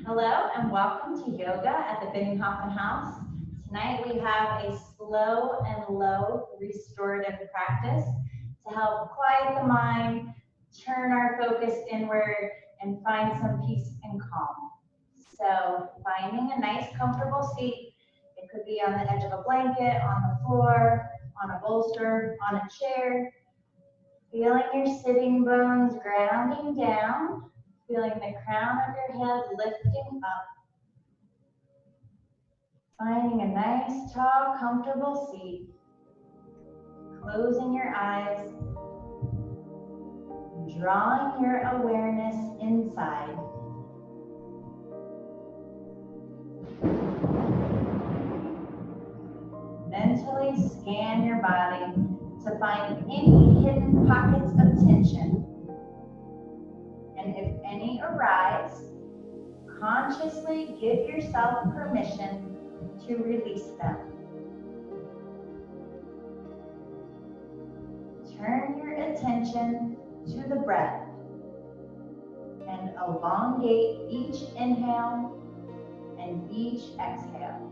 Hello and welcome to yoga at the Benninghofen house. Tonight we have a slow and low restorative practice to help quiet the mind, turn our focus inward, and find some peace and calm. So finding a nice comfortable seat. It could be on the edge of a blanket, on the floor, on a bolster, on a chair. Feeling your sitting bones grounding down. Feeling the crown of your head lifting up. Finding a nice, tall, comfortable seat. Closing your eyes. Drawing your awareness inside. Mentally scan your body to find any hidden pockets of tension. And if any arise, consciously give yourself permission to release them. Turn your attention to the breath and elongate each inhale and each exhale.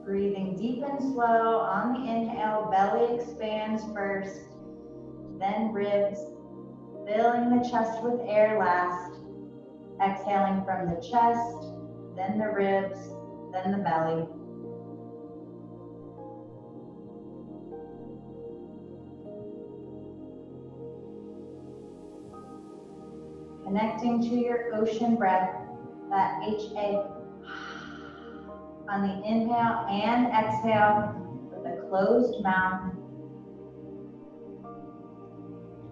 Breathing deep and slow on the inhale, belly expands first, then ribs, filling the chest with air last. Exhaling from the chest, then the ribs, then the belly. Connecting to your ocean breath, that HA on the inhale and exhale with a closed mouth.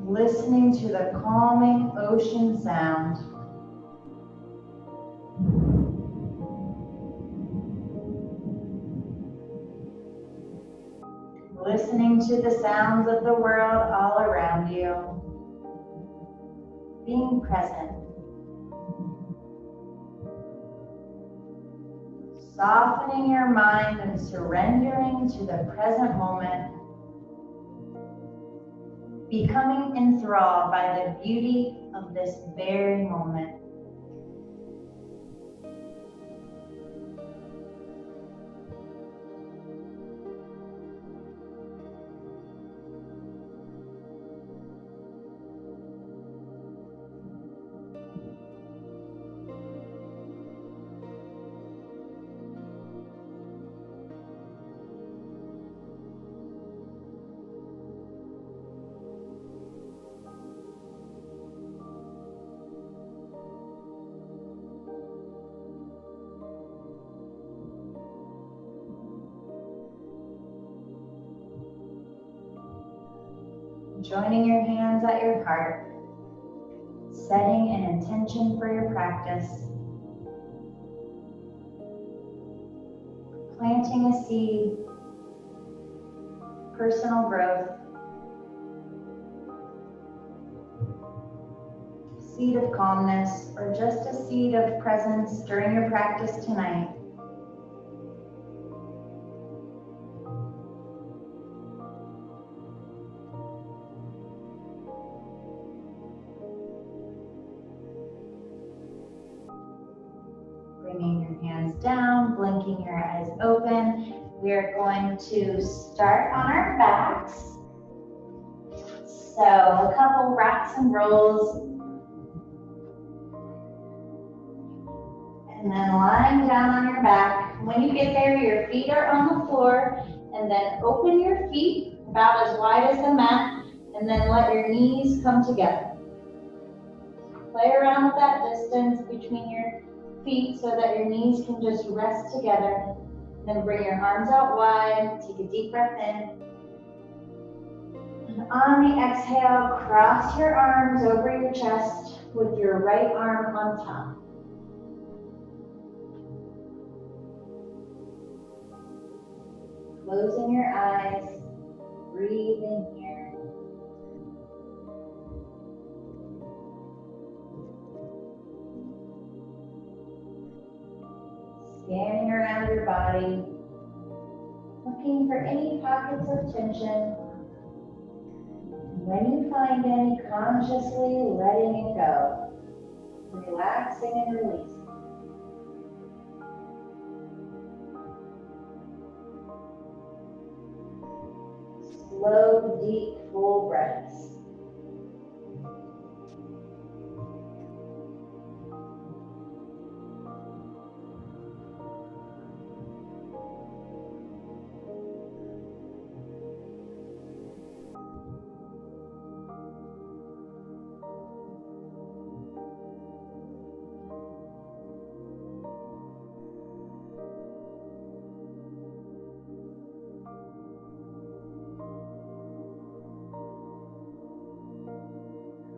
Listening to the calming ocean sound. Listening to the sounds of the world all around you. Being present. Softening your mind and surrendering to the present moment. Becoming enthralled by the beauty of this very moment. Joining your hands at your heart, setting an intention for your practice, planting a seed, personal growth, seed of calmness, or just a seed of presence during your practice tonight. Bringing your hands down, blinking your eyes open. We are going to start on our backs. So a couple rocks and rolls. And then lying down on your back. When you get there, your feet are on the floor. And then open your feet about as wide as the mat. And then let your knees come together. Play around with that distance between your feet so that your knees can just rest together. Then bring your arms out wide. Take a deep breath in. And on the exhale, cross your arms over your chest with your right arm on top. Closing your eyes, breathe in here. Scanning around your body, looking for any pockets of tension. When you find any, consciously letting it go, relaxing and releasing. Slow, deep, full breaths.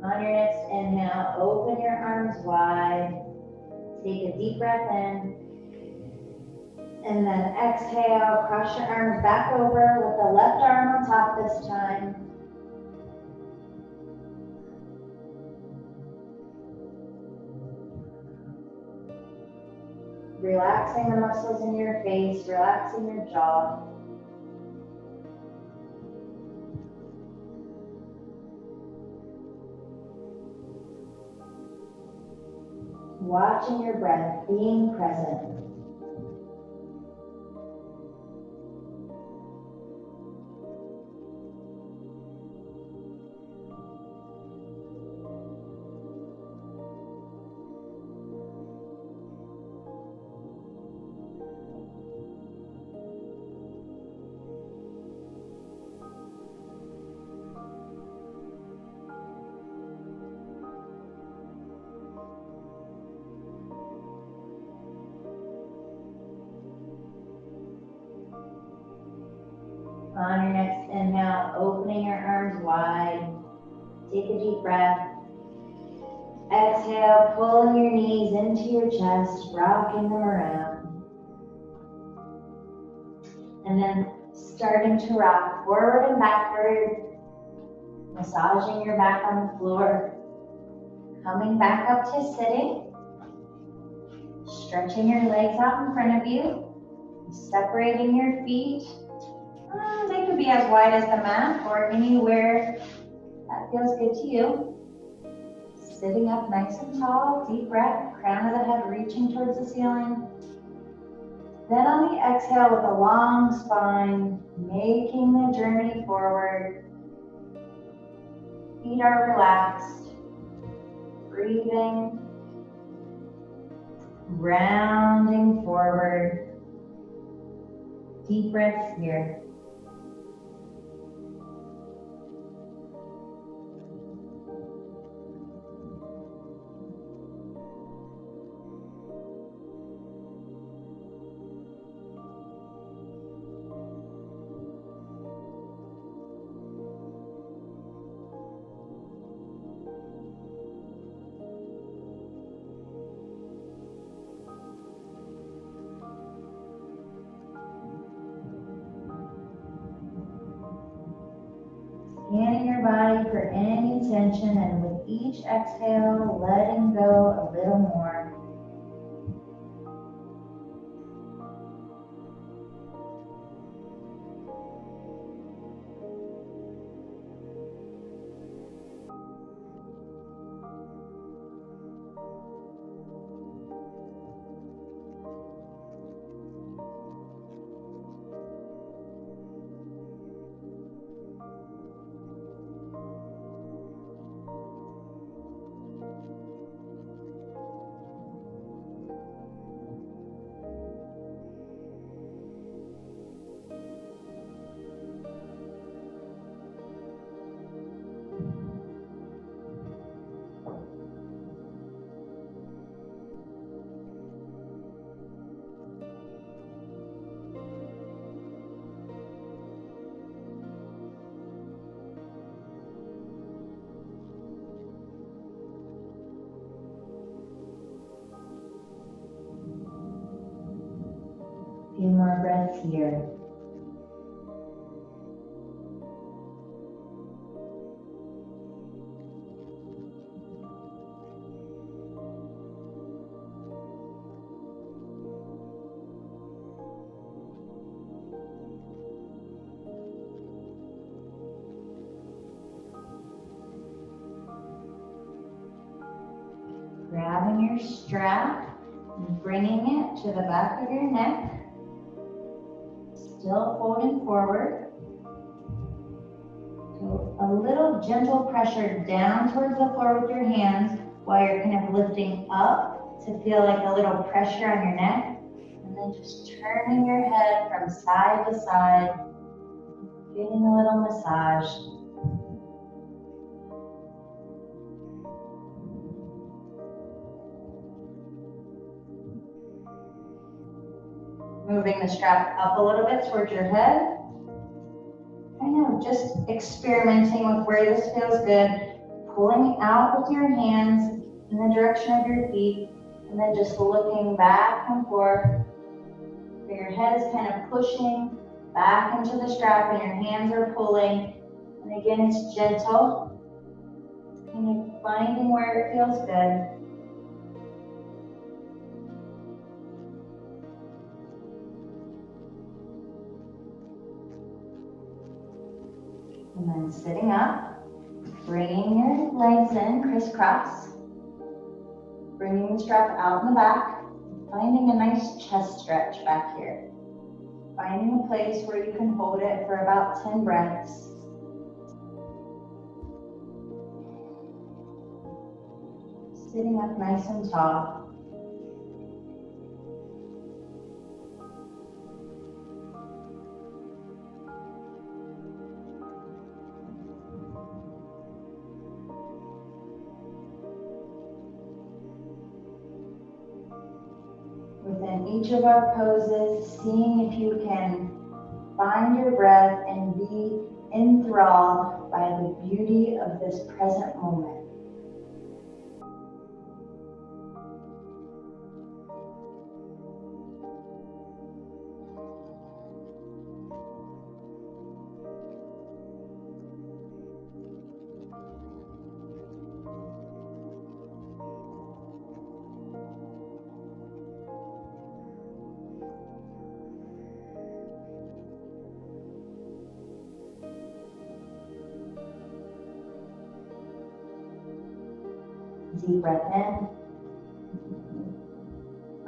On your next inhale, open your arms wide. Take a deep breath in. And then exhale, cross your arms back over with the left arm on top this time. Relaxing the muscles in your face, relaxing your jaw. Watching your breath, being present. On your next inhale, opening your arms wide. Take a deep breath. Exhale, pulling your knees into your chest, rocking them around. And then starting to rock forward and backward, massaging your back on the floor. Coming back up to sitting. Stretching your legs out in front of you. Separating your feet. They could be as wide as the mat or anywhere that feels good to you. Sitting up nice and tall, deep breath, crown of the head reaching towards the ceiling. Then on the exhale with a long spine, making the journey forward. Feet are relaxed. Breathing. Rounding forward. Deep breaths here. Scanning your body for any tension, and with each exhale, letting go a little more. A few more breaths here. grabbing your strap and bringing it to the back of your neck. Still folding forward. So a little gentle pressure down towards the floor with your hands while you're kind of lifting up to feel like a little pressure on your neck. And then just turning your head from side to side, getting a little massage. Moving the strap up a little bit towards your head. Kind of just experimenting with where this feels good. Pulling out with your hands in the direction of your feet. And then just looking back and forth. Your head is kind of pushing back into the strap and your hands are pulling. And again, it's gentle. Kind of finding where it feels good. And then sitting up, bringing your legs in crisscross, bringing the strap out in the back, finding a nice chest stretch back here. Finding a place where you can hold it for about 10 breaths. Sitting up nice and tall. Within each of our poses, seeing if you can find your breath and be enthralled by the beauty of this present moment. Deep breath in.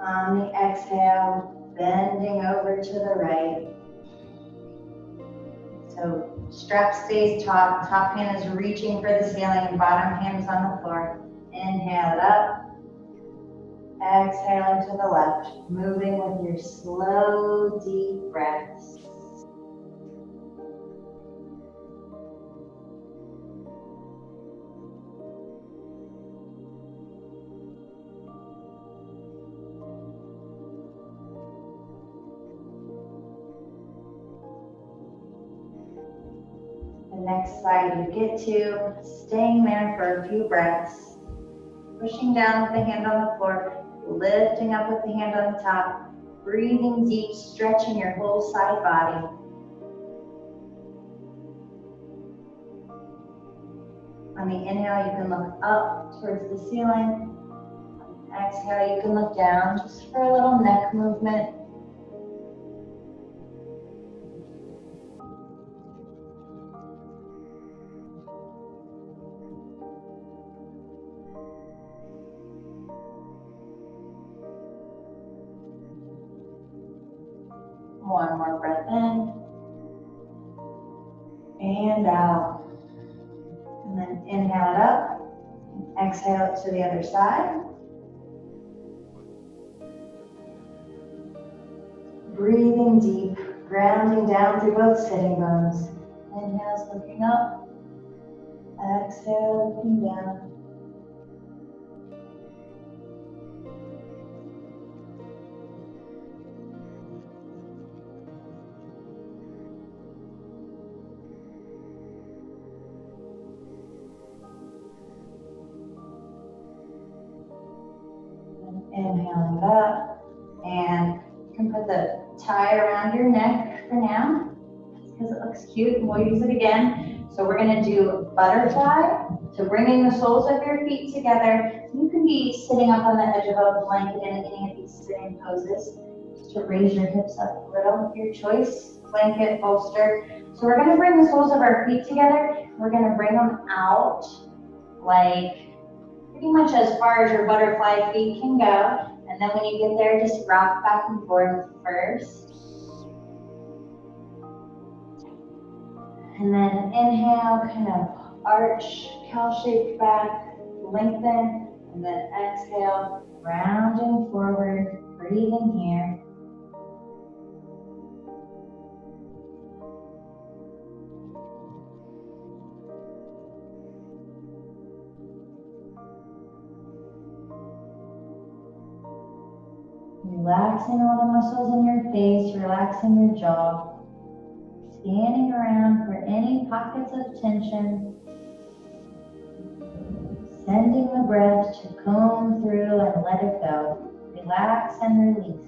On the exhale, bending over to the right. So strap stays taut, top hand is reaching for the ceiling and bottom hand is on the floor. Inhale it up. Exhaling to the left, moving with your slow, deep breaths. The next side you get to, staying there for a few breaths. Pushing down with the hand on the floor, lifting up with the hand on the top, breathing deep, stretching your whole side body. On the inhale, you can look up towards the ceiling. On the exhale, you can look down just for a little neck movement. One more breath in and out. And then inhale it up, exhale it to the other side. Breathing deep, grounding down through both sitting bones. Inhale's looking up, exhale looking down. Inhaling it up, and you can put the tie around your neck for now because it looks cute, and we'll use it again. So we're going to do butterfly, so bringing the soles of your feet together. You can be sitting up on the edge of a blanket in any of these sitting poses, just to raise your hips up a little, your choice, blanket, bolster. So we're going to bring the soles of our feet together. We're going to bring them out like pretty much as far as your butterfly feet can go. And then when you get there, just rock back and forth first. And then inhale, kind of arch, cow-shaped back, lengthen, and then exhale, rounding forward, breathe in here. Relaxing all the muscles in your face, relaxing your jaw. Scanning around for any pockets of tension. Sending the breath to comb through and let it go. Relax and release.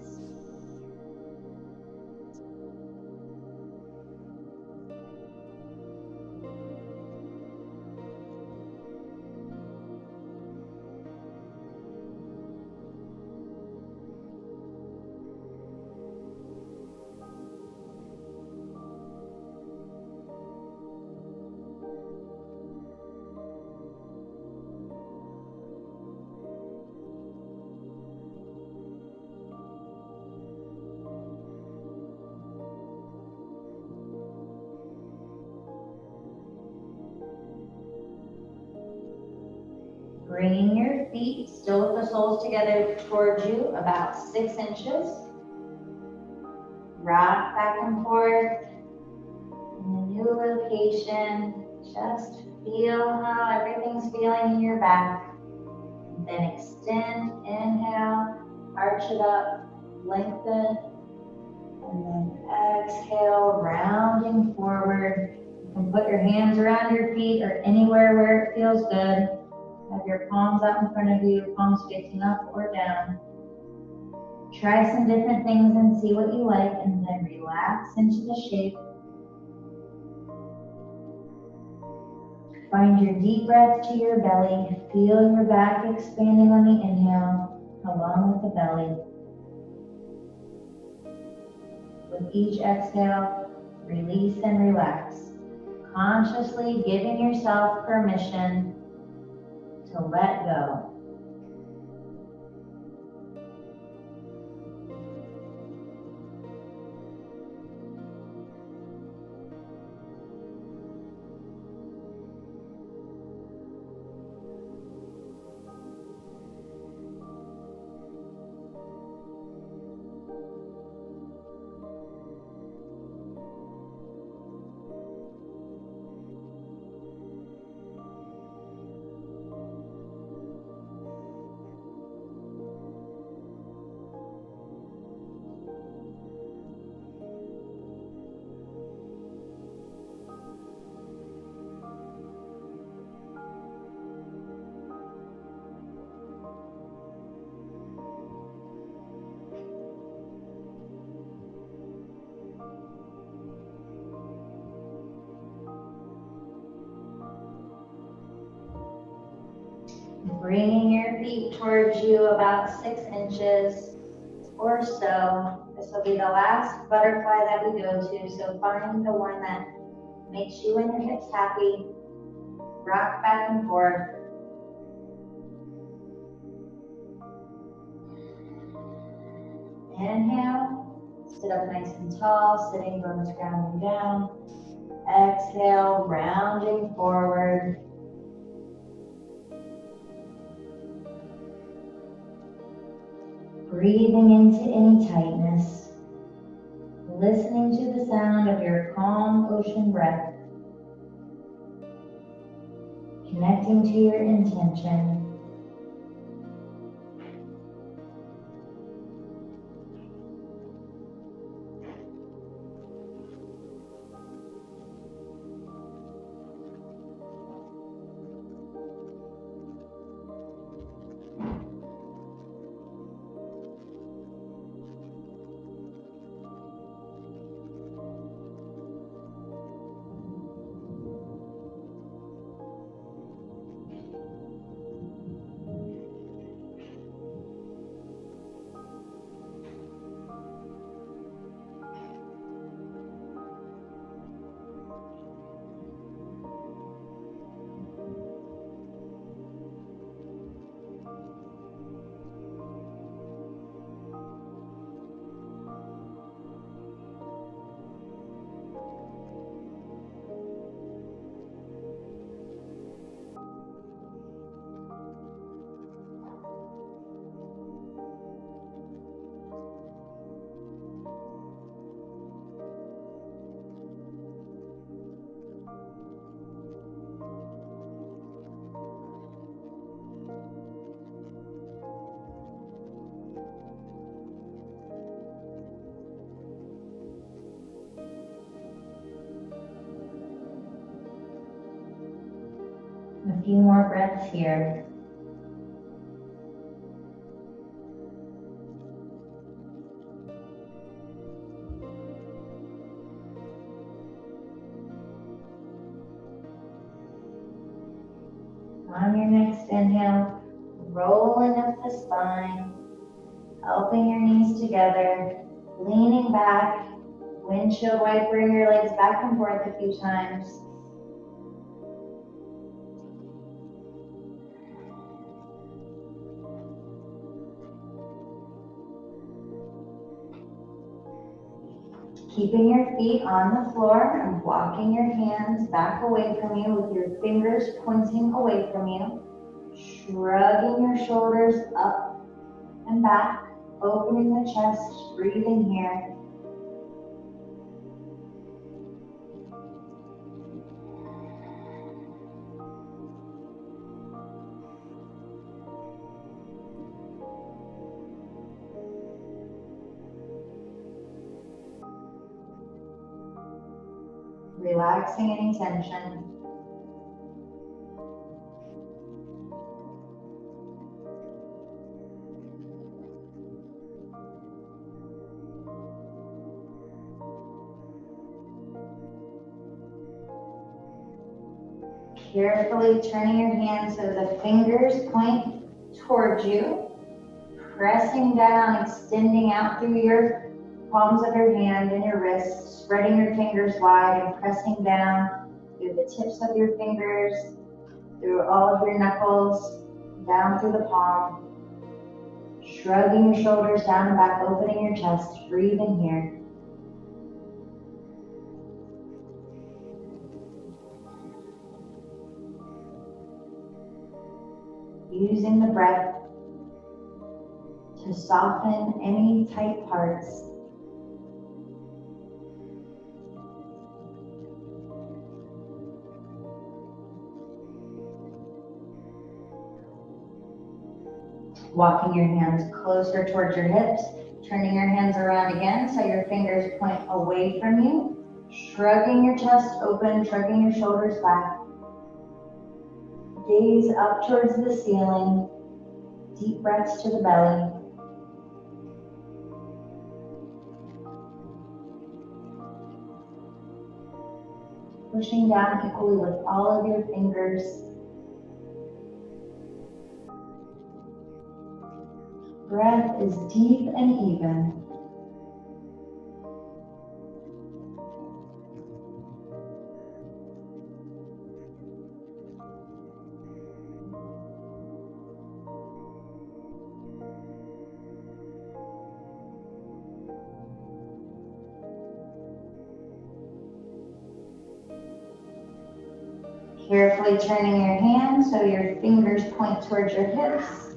Bringing your feet, still with the soles together, towards you, about 6 inches. Rock back and forth. In the new location, just feel how everything's feeling in your back. And then extend, inhale, arch it up, lengthen, and then exhale, rounding forward. You can put your hands around your feet or anywhere where it feels good. Have your palms out in front of you, palms facing up or down. Try some different things and see what you like, and then relax into the shape. Find your deep breath to your belly. Feel your back expanding on the inhale, along with the belly. With each exhale, release and relax. Consciously giving yourself permission to let go. Bringing your feet towards you about 6 inches or so. This will be the last butterfly that we go to, so find the one that makes you and your hips happy. Rock back and forth. Inhale, sit up nice and tall, sitting bones grounding down. Exhale, rounding forward. Breathing into any tightness. Listening to the sound of your calm ocean breath. Connecting to your intention. A few more breaths here. On your next inhale, rolling up the spine, helping your knees together, leaning back, windshield wipering your legs back and forth a few times. Keeping your feet on the floor and walking your hands back away from you with your fingers pointing away from you. Shrugging your shoulders up and back, opening the chest, breathing here. Relaxing any tension. Carefully turning your hands so the fingers point towards you, pressing down, extending out through your palms of your hand and your wrists, spreading your fingers wide and pressing down through the tips of your fingers, through all of your knuckles, down through the palm. Shrugging your shoulders down and back, opening your chest, breathing here. Using the breath to soften any tight parts. Walking your hands closer towards your hips, turning your hands around again so your fingers point away from you. Shrugging your chest open, shrugging your shoulders back. Gaze up towards the ceiling. Deep breaths to the belly. Pushing down equally with all of your fingers. Breath is deep and even. Carefully turning your hands so your fingers point towards your hips.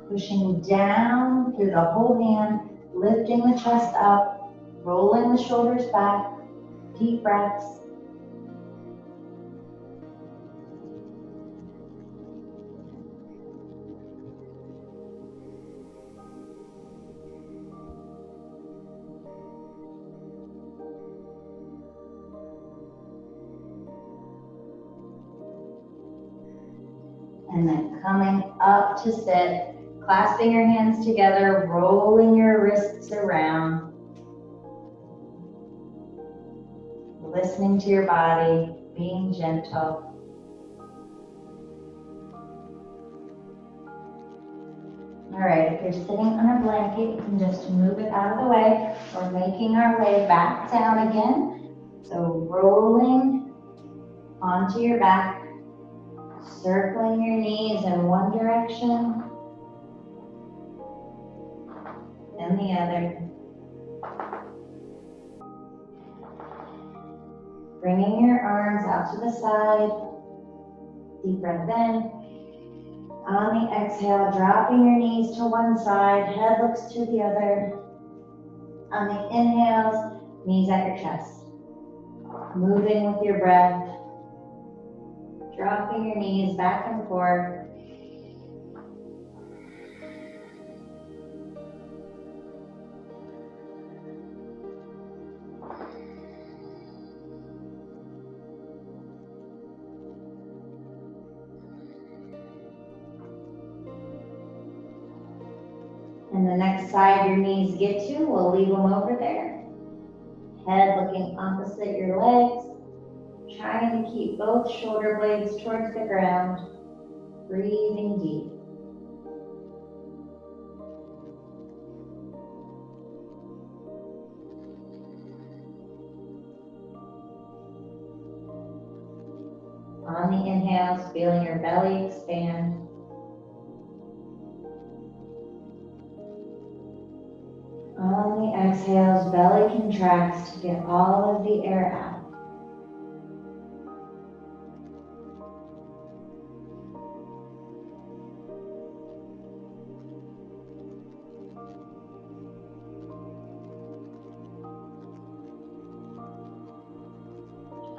Pushing down through the whole hand, lifting the chest up, rolling the shoulders back, deep breaths. And then coming up to sit, clasping your hands together, rolling your wrists around. Listening to your body, being gentle. All right, if you're sitting on a blanket, you can just move it out of the way. We're making our way back down again. So rolling onto your back, circling your knees in one direction and the other. Bringing your arms out to the side. Deep breath in. On the exhale, dropping your knees to one side, head looks to the other. On the inhales, knees at your chest. Moving with your breath. Dropping your knees back and forth. And the next side your knees get to, we'll leave them over there. Head looking opposite your legs. Trying to keep both shoulder blades towards the ground. Breathing deep. On the inhales, feeling your belly expand. On the exhales, belly contracts to get all of the air out.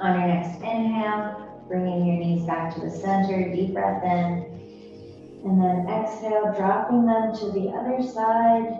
On your next inhale, bringing your knees back to the center, deep breath in. And then exhale, dropping them to the other side.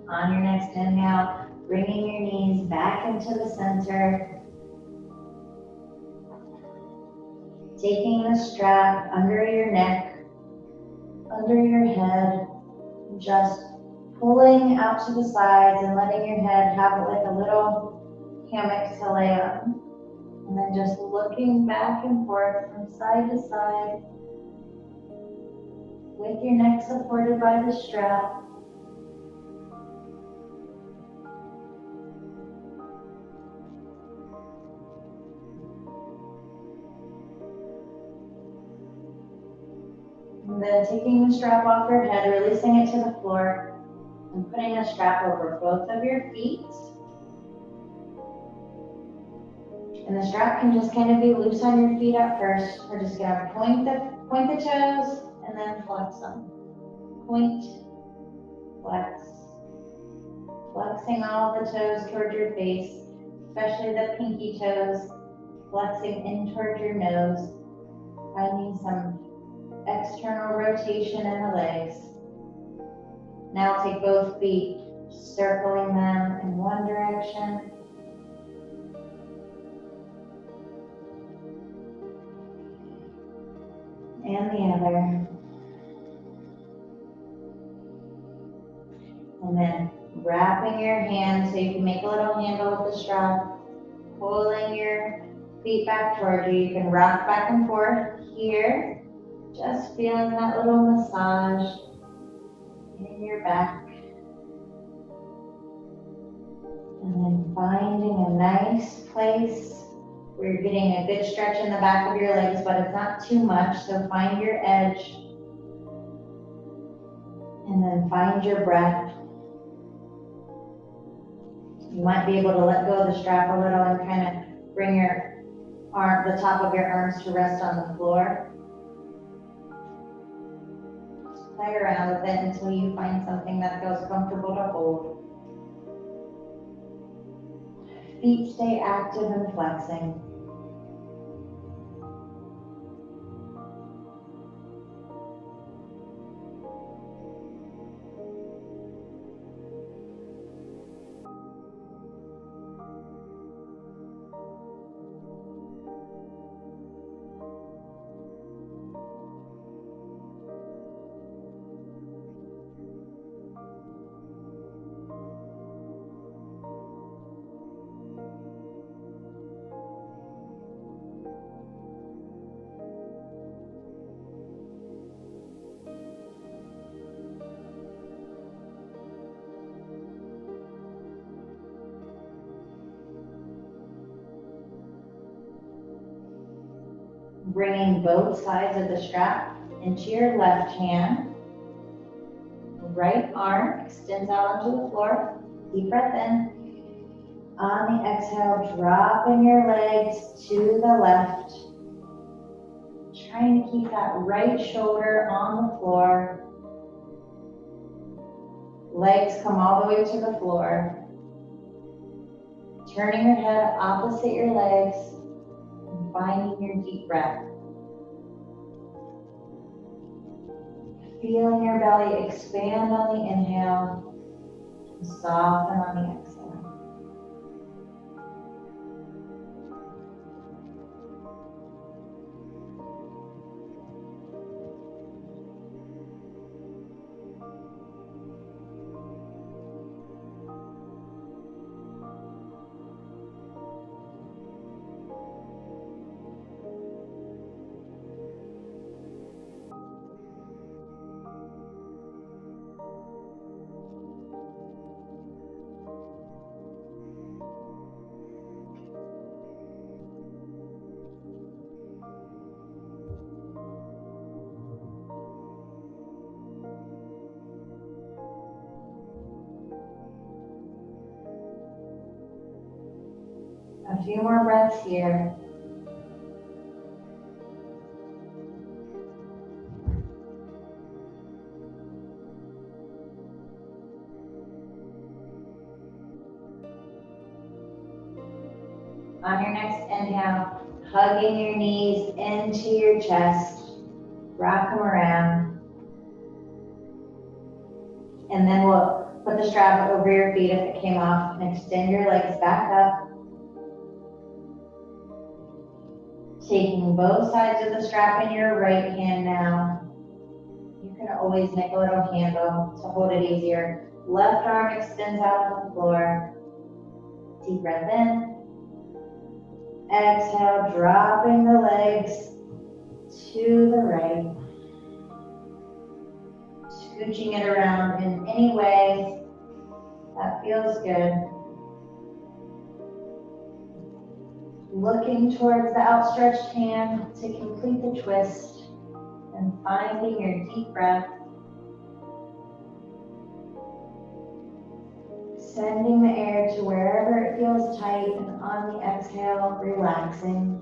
On your next inhale, bringing your knees back into the center. Taking the strap under your neck, under your head, just pulling out to the sides and letting your head have like a little hammock to lay on. And then just looking back and forth from side to side with your neck supported by the strap. And then taking the strap off your head, releasing it to the floor, and putting the strap over both of your feet. And the strap can just kind of be loose on your feet at first. We're just gonna point the toes and then flex them. Point, flex. Flexing all the toes towards your face, especially the pinky toes. Flexing in towards your nose. Finding some external rotation in the legs. Now take both feet, circling them in one direction. And the other. And then wrapping your hands so you can make a little handle with the strap. Pulling your feet back toward you. You can rock back and forth here. Just feeling that little massage in your back. And then finding a nice place where you're getting a good stretch in the back of your legs, but it's not too much, so find your edge. And then find your breath. You might be able to let go of the strap a little and kind of bring the top of your arms to rest on the floor. Just play around with it until you find something that feels comfortable to hold. Feet stay active and flexing. Bringing both sides of the strap into your left hand. Right arm extends out onto the floor. Deep breath in. On the exhale, dropping your legs to the left. Trying to keep that right shoulder on the floor. Legs come all the way to the floor. Turning your head opposite your legs and finding your deep breath. Feeling your belly expand on the inhale and soften on the exhale. A few more breaths here. On your next inhale, hugging your knees into your chest, rock them around. And then we'll put the strap over your feet if it came off and extend your legs back up. Taking both sides of the strap in your right hand now. You can always make a little handle to hold it easier. Left arm extends out on the floor. Deep breath in. Exhale, dropping the legs to the right. Scooching it around in any way that feels good. Looking towards the outstretched hand to complete the twist and finding your deep breath. Sending the air to wherever it feels tight, and on the exhale, relaxing.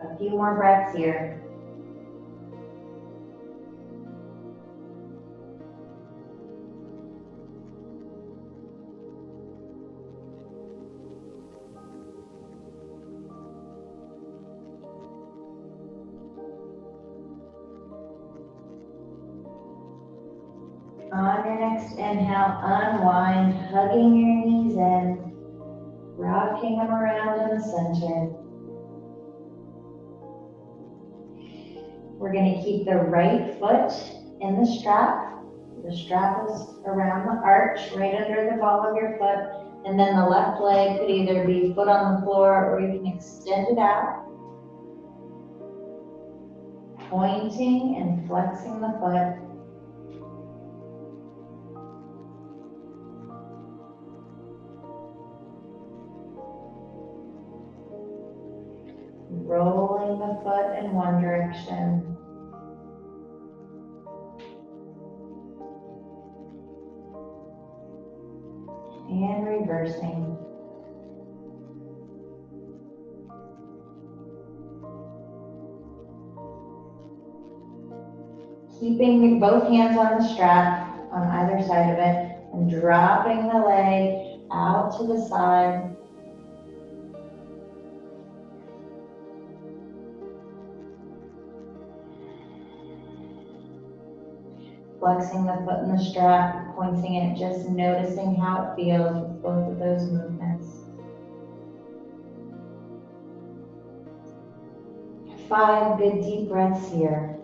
A few more breaths here. On your next inhale, unwind, hugging your knees in, rocking them around in the center. We're going to keep the right foot in the strap. The strap is around the arch, right under the ball of your foot. And then the left leg could either be foot on the floor or you can extend it out. Pointing and flexing the foot. Rolling the foot in one direction. And reversing. Keeping both hands on the strap on either side of it and dropping the leg out to the side. Flexing the foot in the strap, pointing it, just noticing how it feels with both of those movements. 5 good deep breaths here.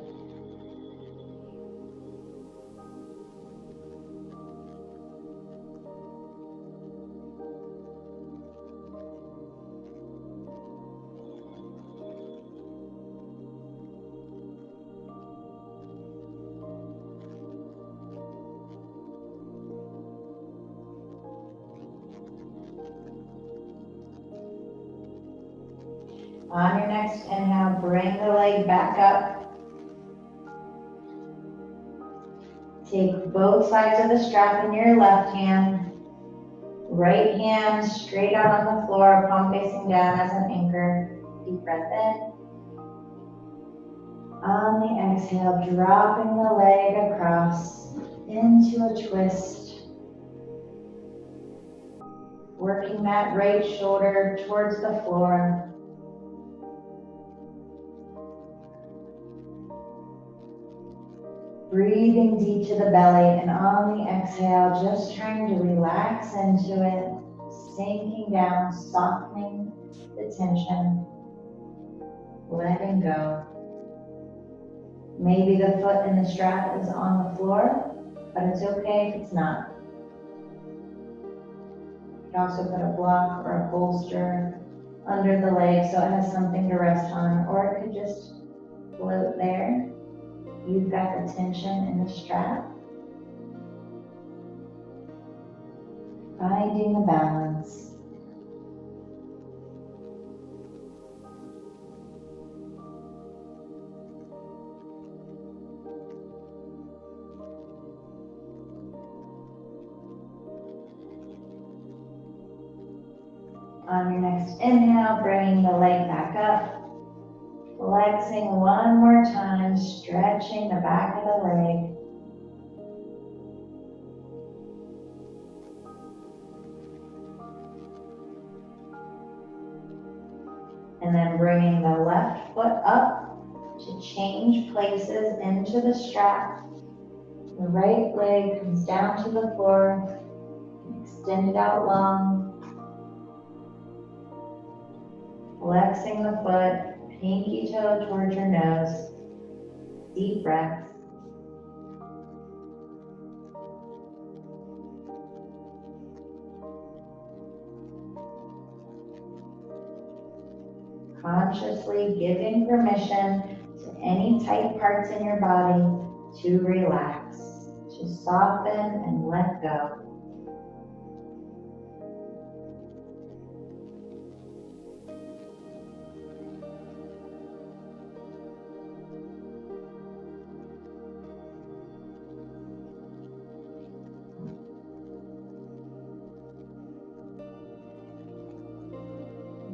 On your next inhale, bring the leg back up. Take both sides of the strap in your left hand. Right hand straight out on the floor, palm facing down as an anchor. Deep breath in. On the exhale, dropping the leg across into a twist. Working that right shoulder towards the floor. Breathing deep to the belly, and on the exhale, just trying to relax into it, sinking down, softening the tension, letting go. Maybe the foot in the strap is on the floor, but it's okay if it's not. You can also put a block or a bolster under the leg so it has something to rest on, or it could just float there. You've got the tension in the strap. Finding the balance. On your next inhale, bringing the leg back up. Flexing one more time, stretching the back of the leg. And then bringing the left foot up to change places into the strap. The right leg comes down to the floor, extend it out long. Flexing the foot, pinky toe towards your nose. Deep breaths. Consciously giving permission to any tight parts in your body to relax, to soften and let go.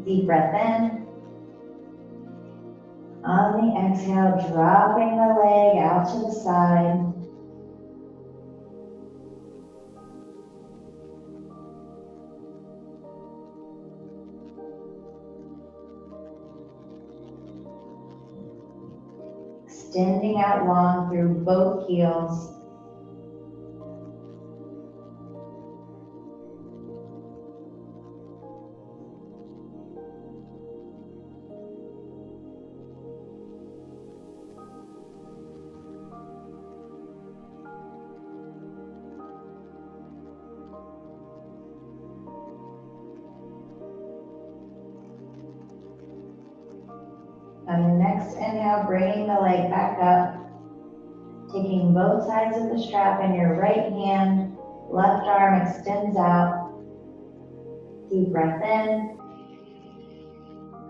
Deep breath in. On the exhale, dropping the leg out to the side. Extending out long through both heels. On your next inhale, bringing the leg back up, taking both sides of the strap in your right hand, left arm extends out. Deep breath in.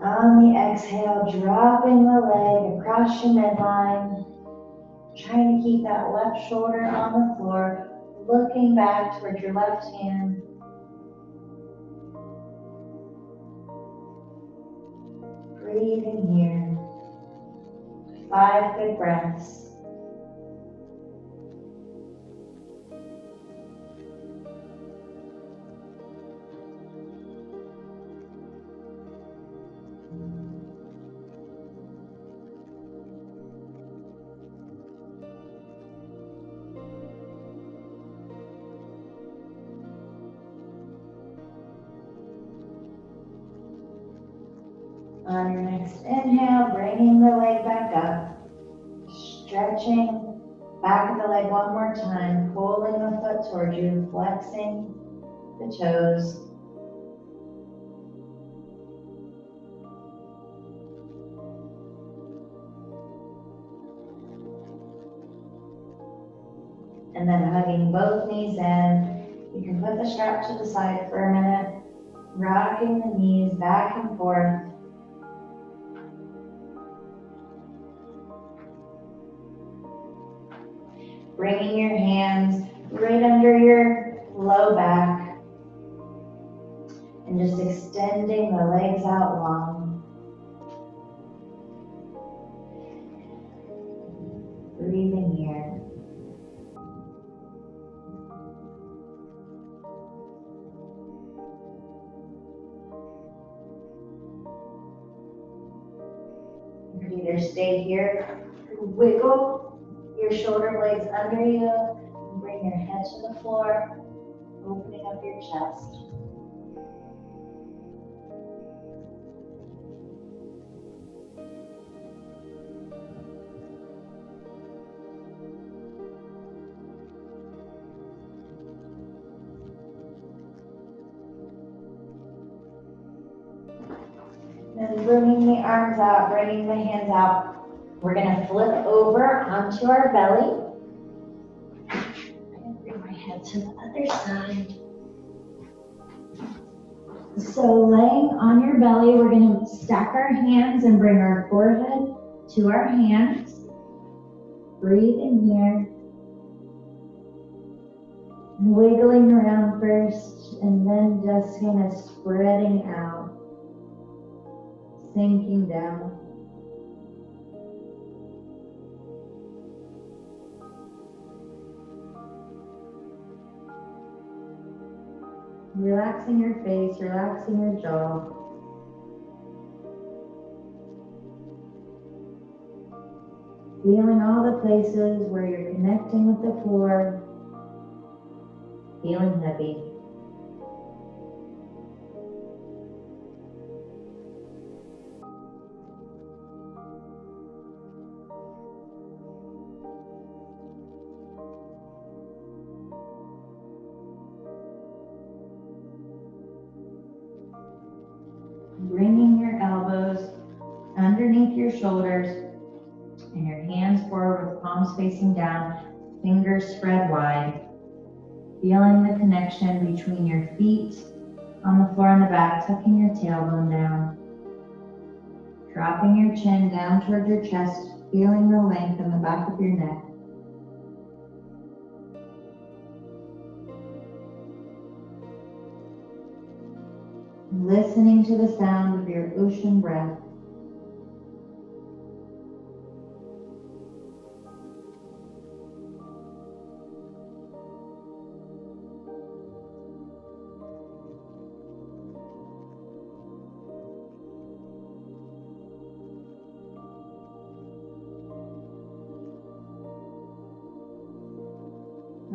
On the exhale, dropping the leg across your midline, trying to keep that left shoulder on the floor, looking back towards your left hand. Breathing here. 5 good breaths. On your next inhale, bringing the leg back up, stretching back of the leg one more time, pulling the foot towards you, flexing the toes. And then hugging both knees in. You can put the strap to the side for a minute, rocking the knees back and forth. Bringing your hands right under your low back and just extending the legs out long. Breathing here. You can either stay here, wiggle your shoulder blades under you, and bring your head to the floor, opening up your chest. Then bringing the arms out, bringing the hands out. We're gonna flip over onto our belly. I'm gonna bring my head to the other side. So laying on your belly, we're gonna stack our hands and bring our forehead to our hands. Breathe in here. Wiggling around first, and then just kind of spreading out. Sinking down. Relaxing your face, relaxing your jaw. Feeling all the places where you're connecting with the floor. Feeling heavy. Bringing your elbows underneath your shoulders and your hands forward with palms facing down, fingers spread wide. Feeling the connection between your feet on the floor and the back, tucking your tailbone down. Dropping your chin down towards your chest, feeling the length in the back of your neck. Listening to the sound of your ocean breath.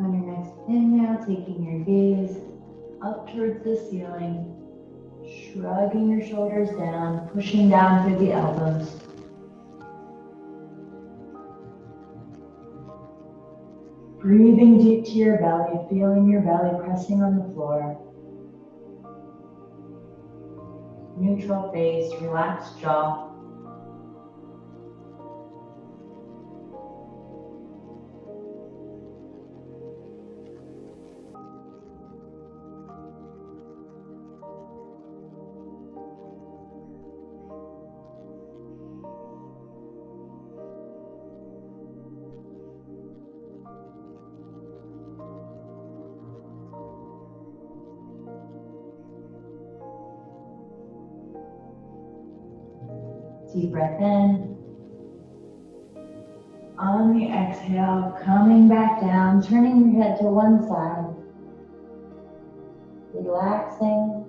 On your next inhale, taking your gaze up towards the ceiling. Shrugging your shoulders down, pushing down through the elbows. Breathing deep to your belly, feeling your belly pressing on the floor. Neutral face, relaxed jaw. Deep breath in. On the exhale, coming back down, turning your head to one side. Relaxing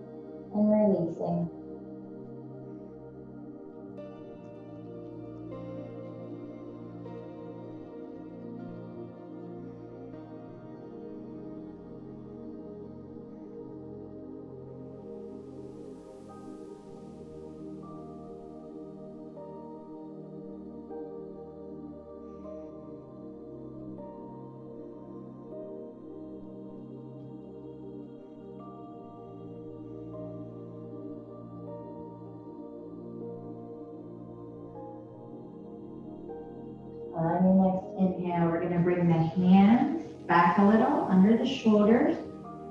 and releasing. On your next inhale, we're going to bring the hands back a little under the shoulders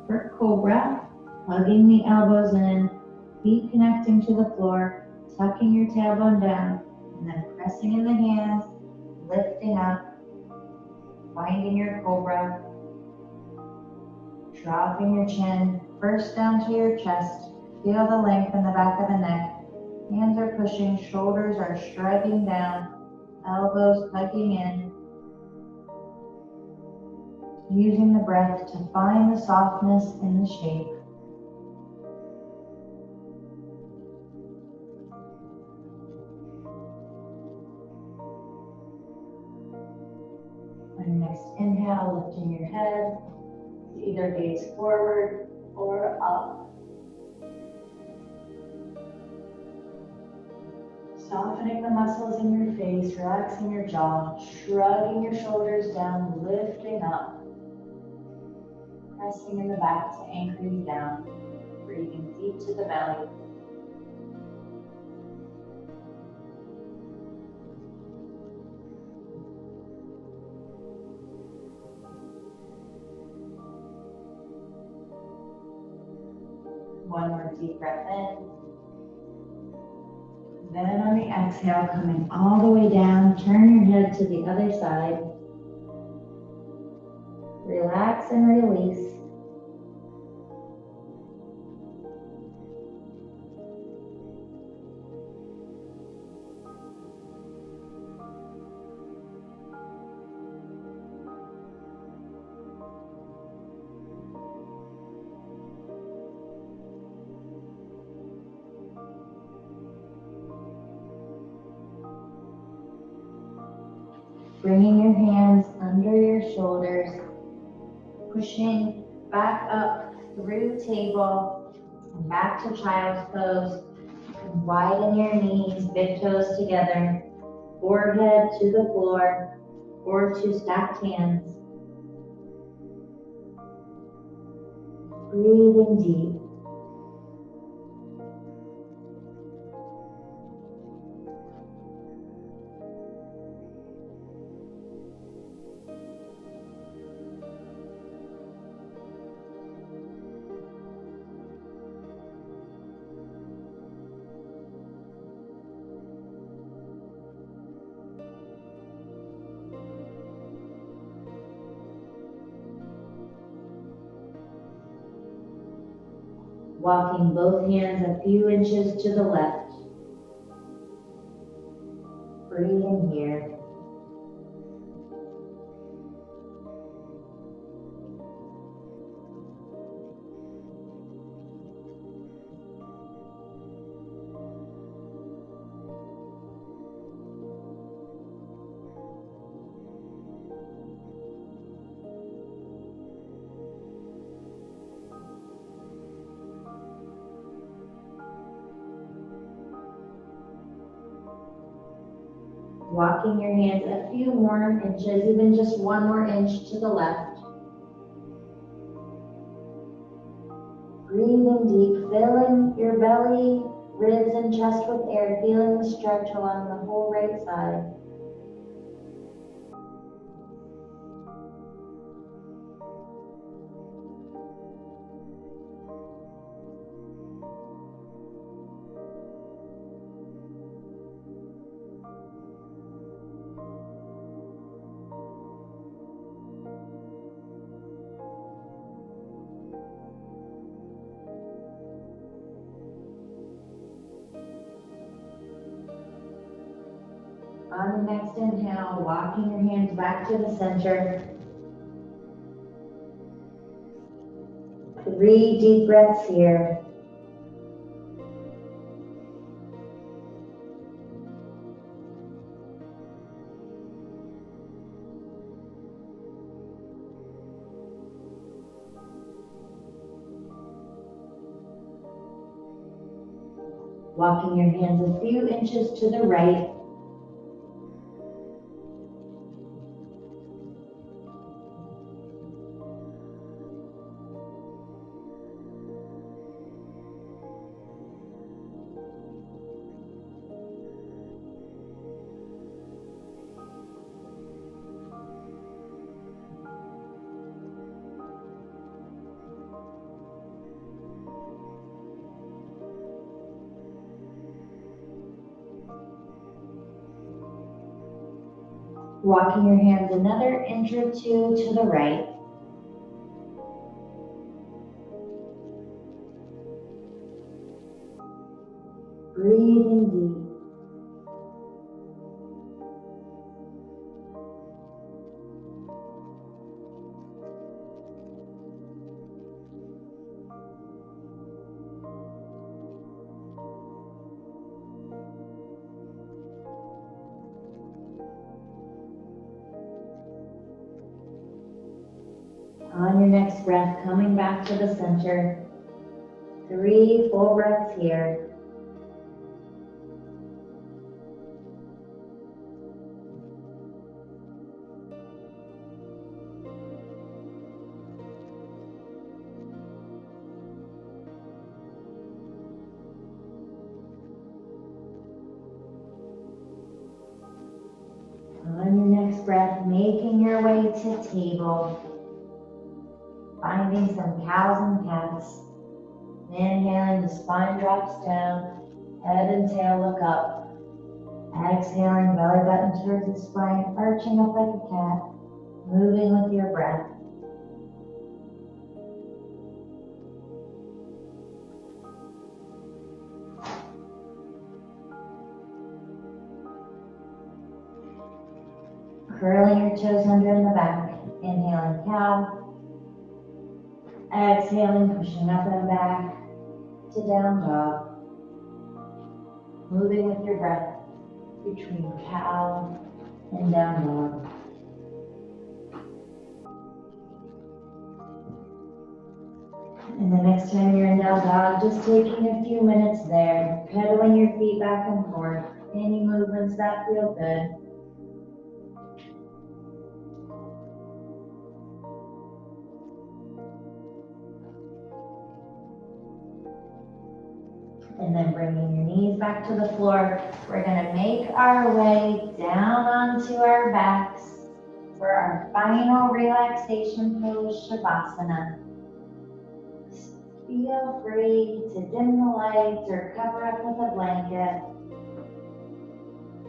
for Cobra, hugging the elbows in, feet connecting to the floor, tucking your tailbone down, and then pressing in the hands, lifting up, Finding your cobra. Dropping your chin first down to your chest. Feel the length in the back of the neck. Hands are pushing, shoulders are striking down, elbows hugging in. Using the breath to find the softness in the shape. On your next inhale, lifting your head, either gaze forward or up. Softening the muscles in your face, relaxing your jaw, shrugging your shoulders down, lifting up. Pressing in the back to anchor you down. Breathing deep to the belly. One more deep breath in. Then on the exhale, coming all the way down, turn your head to the other side. Relax and release. Bringing your hands under your shoulders, pushing back up through table and back to child's pose. Widen your knees, big toes together, forehead to the floor or to stacked hands. Breathing deep. Walking both hands a few inches to the left. Breathing here. Walking your hands a few more inches, even just one more inch to the left. Breathing deep, filling your belly, ribs, and chest with air, feeling the stretch along the whole right side. On the next inhale, walking your hands back to the center. 3 deep breaths here. Walking your hands a few inches to the right. Walking your hands another inch or two to the right. Breathing deep. On your next breath, coming back to the center. 3 full breaths here. On your next breath, making your way to table. Finding some cows and cats. Inhaling, the spine drops down. Head and tail look up. Exhaling, belly button towards the spine, arching up like a cat. Moving with your breath. Curling your toes under in the back. Inhaling, cow. Exhaling, pushing up and back to down dog. Moving with your breath between cow and down dog. And the next time you're in down dog, just taking a few minutes there, pedaling your feet back and forth. Any movements that feel good. And then bringing your knees back to the floor, we're going to make our way down onto our backs for our final relaxation pose, Shavasana. Feel free to dim the lights or cover up with a blanket.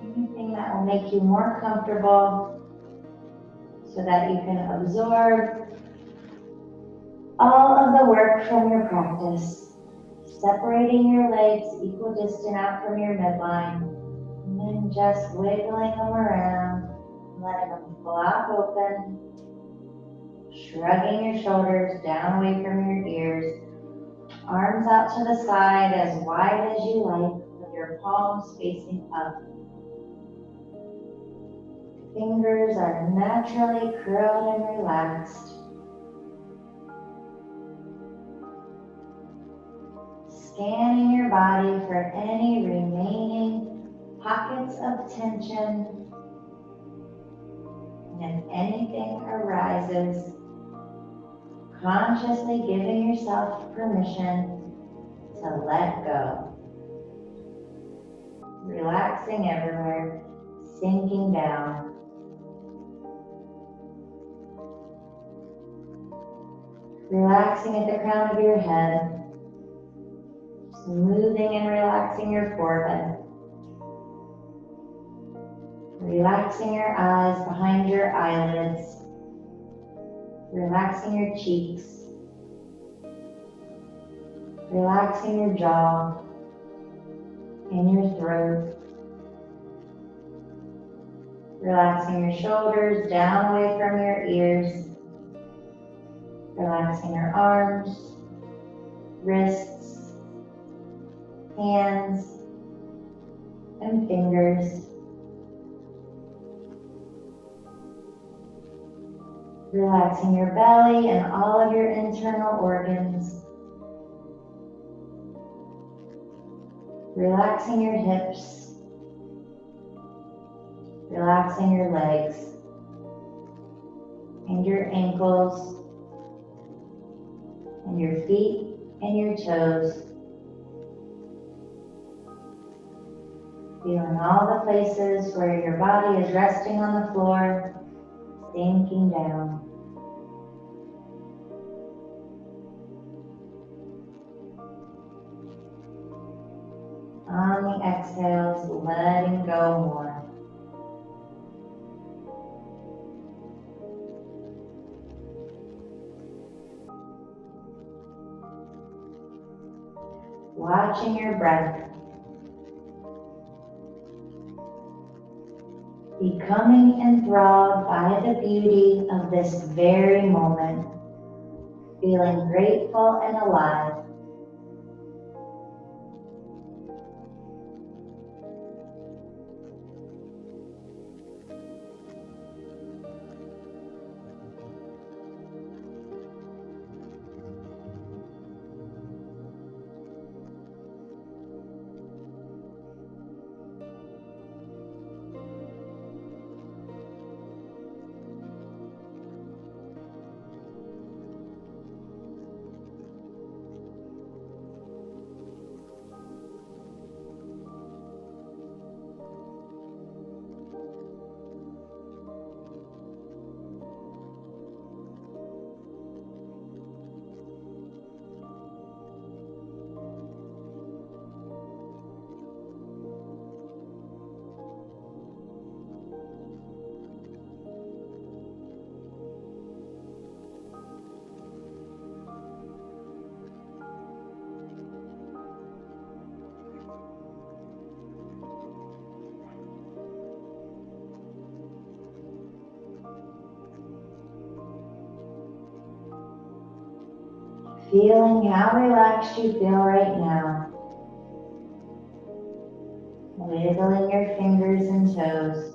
Anything that will make you more comfortable so that you can absorb all of the work from your practice. Separating your legs equidistant out from your midline, and then just wiggling them around, letting them flop open, shrugging your shoulders down away from your ears, arms out to the side as wide as you like, with your palms facing up. Fingers are naturally curled and relaxed. Scanning your body for any remaining pockets of tension. And if anything arises, consciously giving yourself permission to let go. Relaxing everywhere, sinking down. Relaxing at the crown of your head. Smoothing and relaxing your forehead. Relaxing your eyes behind your eyelids. Relaxing your cheeks. Relaxing your jaw and your throat. Relaxing your shoulders down away from your ears. Relaxing your arms, wrists, hands, and fingers. Relaxing your belly and all of your internal organs. Relaxing your hips. Relaxing your legs and your ankles and your feet and your toes. Feeling all the places where your body is resting on the floor, sinking down. On the exhales, letting go more. watching your breath, becoming enthralled by the beauty of this very moment, feeling grateful and alive. Feeling how relaxed you feel right now. Wiggling your fingers and toes.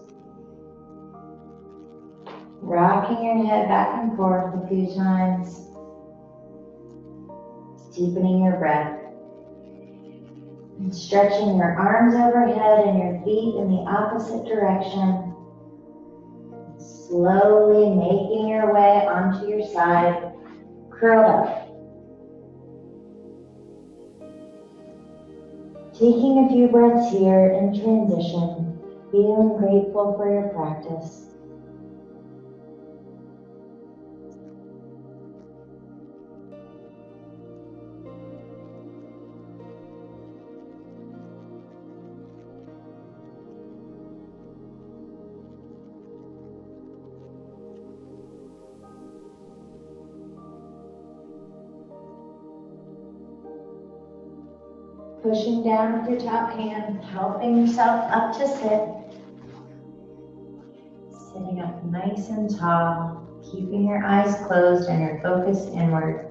Rocking your head back and forth a few times. Deepening your breath. And stretching your arms overhead and your feet in the opposite direction. Slowly making your way onto your side, curled up. Taking a few breaths here in transition, feeling grateful for your practice. Pushing down with your top hand, helping yourself up to sit. Sitting up nice and tall, keeping your eyes closed and your focus inward.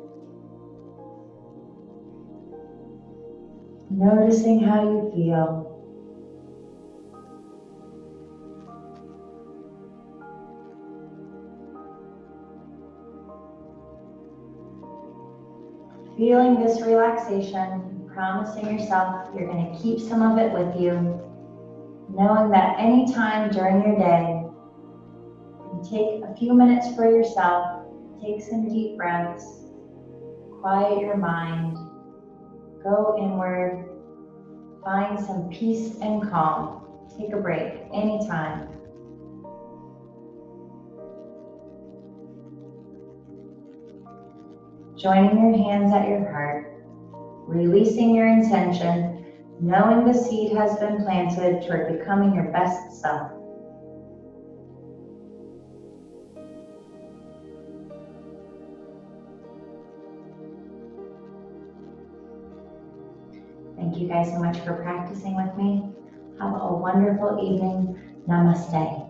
Noticing how you feel. Feeling this relaxation, promising yourself you're going to keep some of it with you, knowing that any time during your day, you can take a few minutes for yourself, take some deep breaths, quiet your mind, go inward, find some peace and calm. Take a break anytime. Joining your hands at your heart, releasing your intention, knowing the seed has been planted toward becoming your best self. Thank you guys so much for practicing with me. Have a wonderful evening. Namaste.